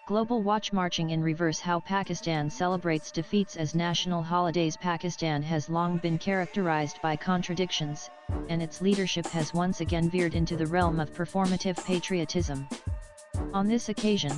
Global Watch Marching in Reverse: How Pakistan Celebrates Defeats as National Holidays. Pakistan has long been characterized by contradictions, and its leadership has once again veered into the realm of performative patriotism. On this occasion,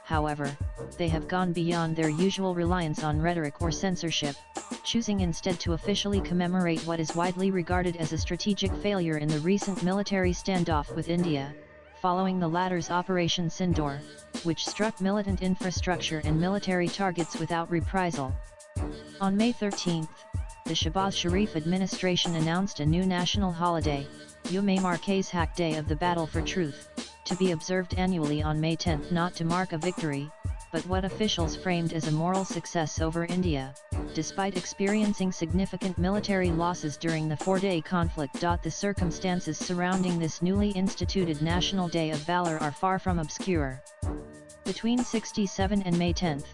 however, they have gone beyond their usual reliance on rhetoric or censorship, choosing instead to officially commemorate what is widely regarded as a strategic failure in the recent military standoff with India, following the latter's Operation Sindoor, which struck militant infrastructure and military targets without reprisal. On May 13, the Shahbaz Sharif administration announced a new national holiday, Yom Marquez Haq Day of the Battle for Truth, to be observed annually on May 10, not to mark a victory, but what officials framed as a moral success over India, despite experiencing significant military losses during the four-day conflict. The circumstances surrounding this newly instituted National Day of Valor are far from obscure. Between 67 and May 10,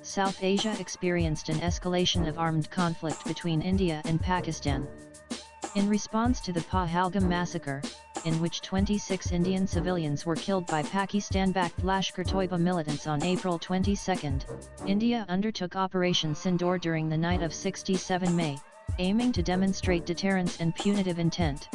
South Asia experienced an escalation of armed conflict between India and Pakistan. In response to the Pahalgam massacre, in which 26 Indian civilians were killed by Pakistan-backed Lashkar-Toiba militants on April 22, India undertook Operation Sindoor during the night of 67 May, aiming to demonstrate deterrence and punitive intent.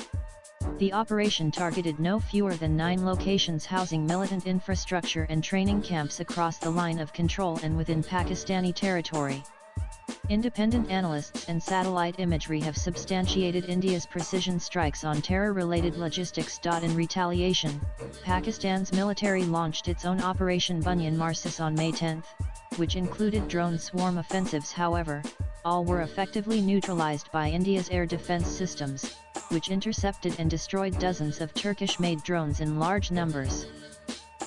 The operation targeted no fewer than 9 locations housing militant infrastructure and training camps across the line of control and within Pakistani territory. Independent analysts and satellite imagery have substantiated India's precision strikes on terror-related logistics. In retaliation, Pakistan's military launched its own Operation Bunyan Marsis on May 10, which included drone swarm offensives. However, all were effectively neutralized by India's air defense systems, which intercepted and destroyed dozens of Turkish-made drones in large numbers.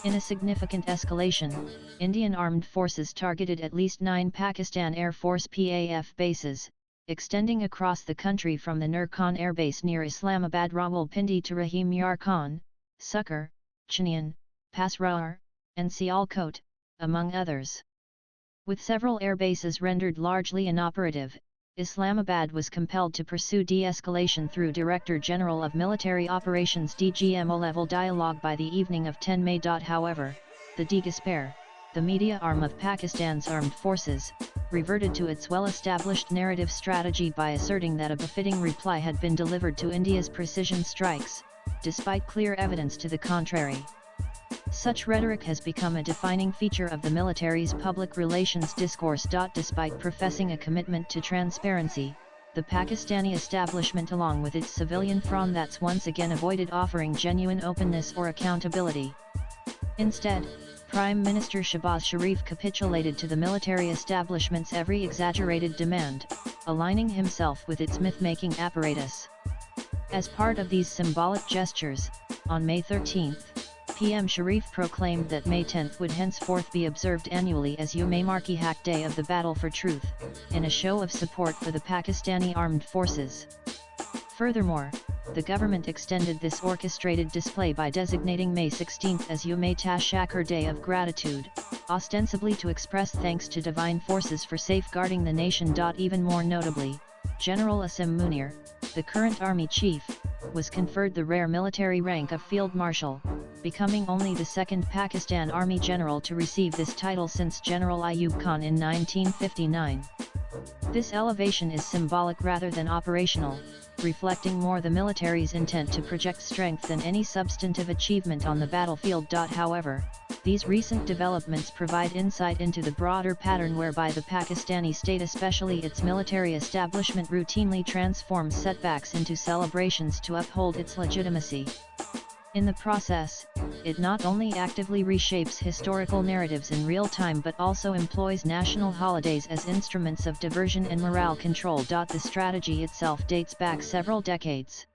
In a significant escalation, Indian armed forces targeted at least 9 Pakistan Air Force PAF bases, extending across the country from the Nur Khan Air Base near Islamabad Rawalpindi to Rahim Yar Khan, Sukkar, Chinian, Pasrar, and Sialkot, among others. With several air bases rendered largely inoperative, Islamabad was compelled to pursue de-escalation through Director General of Military Operations DGMO-level dialogue by the evening of 10 May. However, the DGSPR, the media arm of Pakistan's armed forces, reverted to its well-established narrative strategy by asserting that a befitting reply had been delivered to India's precision strikes, despite clear evidence to the contrary. Such rhetoric has become a defining feature of the military's public relations discourse. Despite professing a commitment to transparency, the Pakistani establishment along with its civilian front that's once again avoided offering genuine openness or accountability. Instead, Prime Minister Shahbaz Sharif capitulated to the military establishment's every exaggerated demand, aligning himself with its myth-making apparatus. As part of these symbolic gestures, on May 13, PM Sharif proclaimed that May 10 would henceforth be observed annually as Yom Marquez Haq Day of the Battle for Truth, in a show of support for the Pakistani armed forces. Furthermore, the government extended this orchestrated display by designating May 16 as Yom Tashakkur Day of Gratitude, ostensibly to express thanks to divine forces for safeguarding the nation. Even more notably, General Asim Munir, the current army chief, was conferred the rare military rank of Field Marshal, becoming only the second Pakistan Army general to receive this title since General Ayub Khan in 1959. This elevation is symbolic rather than operational, reflecting more the military's intent to project strength than any substantive achievement on the battlefield. However, these recent developments provide insight into the broader pattern whereby the Pakistani state, especially its military establishment, routinely transforms setbacks into celebrations to uphold its legitimacy. In the process, it not only actively reshapes historical narratives in real time but also employs national holidays as instruments of diversion and morale control. The strategy itself dates back several decades.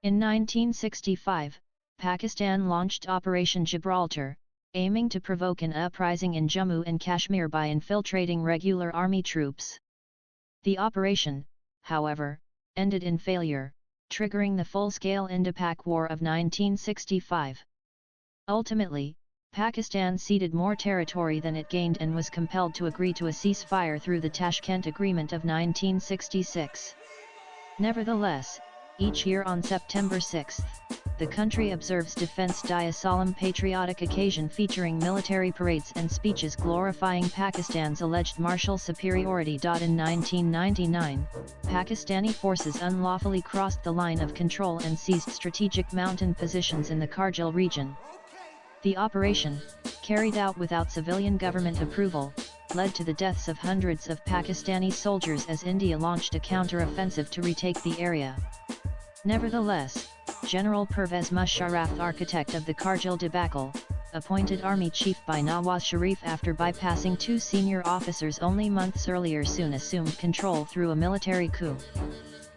In 1965, Pakistan launched Operation Gibraltar, aiming to provoke an uprising in Jammu and Kashmir by infiltrating regular army troops. The operation, however, ended in failure, triggering the full-scale Indo-Pak War of 1965. Ultimately, Pakistan ceded more territory than it gained and was compelled to agree to a ceasefire through the Tashkent Agreement of 1966. Nevertheless, each year on September 6, the country observes Defense Day, a solemn patriotic occasion featuring military parades and speeches glorifying Pakistan's alleged martial superiority. In 1999, Pakistani forces unlawfully crossed the line of control and seized strategic mountain positions in the Kargil region. The operation, carried out without civilian government approval, led to the deaths of hundreds of Pakistani soldiers as India launched a counter-offensive to retake the area. Nevertheless, General Pervez Musharraf, architect of the Kargil debacle, appointed army chief by Nawaz Sharif after bypassing two senior officers only months earlier, soon assumed control through a military coup.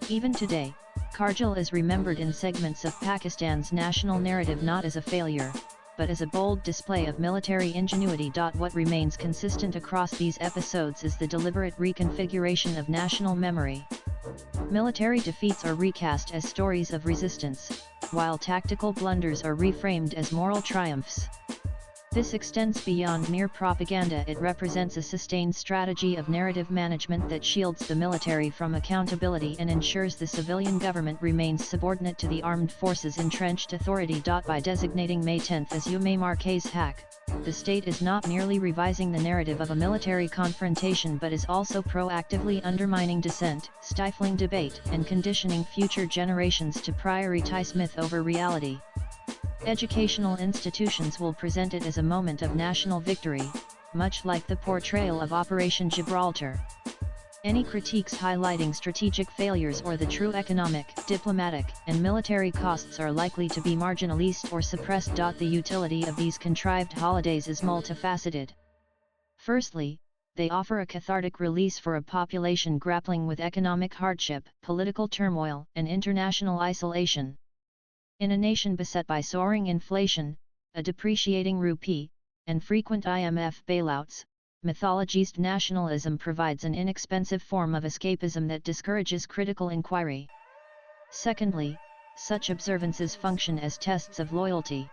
Even today, Kargil is remembered in segments of Pakistan's national narrative not as a failure, but as a bold display of military ingenuity. What remains consistent across these episodes is the deliberate reconfiguration of national memory. Military defeats are recast as stories of resistance, while tactical blunders are reframed as moral triumphs. This extends beyond mere propaganda. It represents a sustained strategy of narrative management that shields the military from accountability and ensures the civilian government remains subordinate to the armed forces' entrenched authority. By designating May 10 as Yom Marquez Haq, the state is not merely revising the narrative of a military confrontation but is also proactively undermining dissent, stifling debate, and conditioning future generations to prioritize myth over reality. Educational institutions will present it as a moment of national victory, much like the portrayal of Operation Gibraltar. Any critiques highlighting strategic failures or the true economic, diplomatic, and military costs are likely to be marginalized or suppressed. The utility of these contrived holidays is multifaceted. Firstly, they offer a cathartic release for a population grappling with economic hardship, political turmoil, and international isolation. In a nation beset by soaring inflation, a depreciating rupee, and frequent IMF bailouts, mythologized nationalism provides an inexpensive form of escapism that discourages critical inquiry. Secondly, such observances function as tests of loyalty.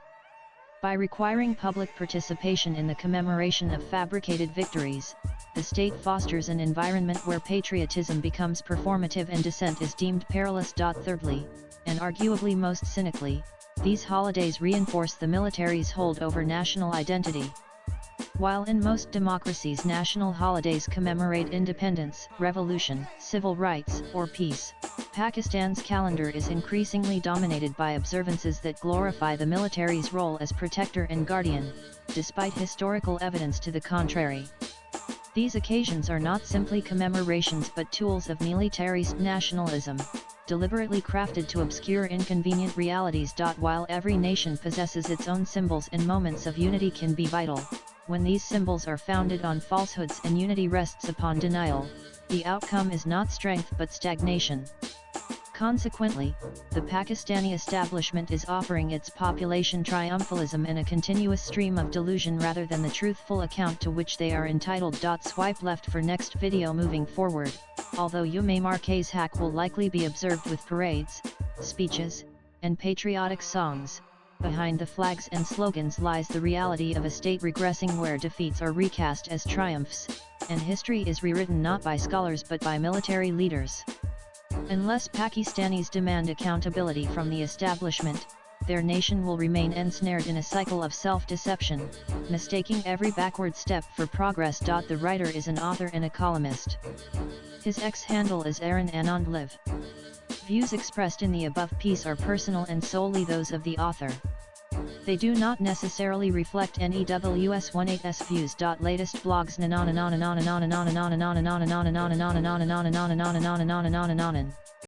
By requiring public participation in the commemoration of fabricated victories, the state fosters an environment where patriotism becomes performative and dissent is deemed perilous. Thirdly, and arguably most cynically, these holidays reinforce the military's hold over national identity. While in most democracies national holidays commemorate independence, revolution, civil rights, or peace, Pakistan's calendar is increasingly dominated by observances that glorify the military's role as protector and guardian, despite historical evidence to the contrary. These occasions are not simply commemorations but tools of militarist nationalism, deliberately crafted to obscure inconvenient realities. While every nation possesses its own symbols and moments of unity can be vital, when these symbols are founded on falsehoods and unity rests upon denial, the outcome is not strength but stagnation. Consequently, the Pakistani establishment is offering its population triumphalism in a continuous stream of delusion rather than the truthful account to which they are entitled. Swipe left for next video. Moving forward, although Yom Marquez Haq will likely be observed with parades, speeches, and patriotic songs, behind the flags and slogans lies the reality of a state regressing where defeats are recast as triumphs, and history is rewritten not by scholars but by military leaders. Unless Pakistanis demand accountability from the establishment, their nation will remain ensnared in a cycle of self-deception, mistaking every backward step for progress. The writer is an author and a columnist. His X handle is Aaron Anand Live. Views expressed in the above piece are personal and solely those of the author. They do not necessarily reflect NEWS18's views. Latest blogs.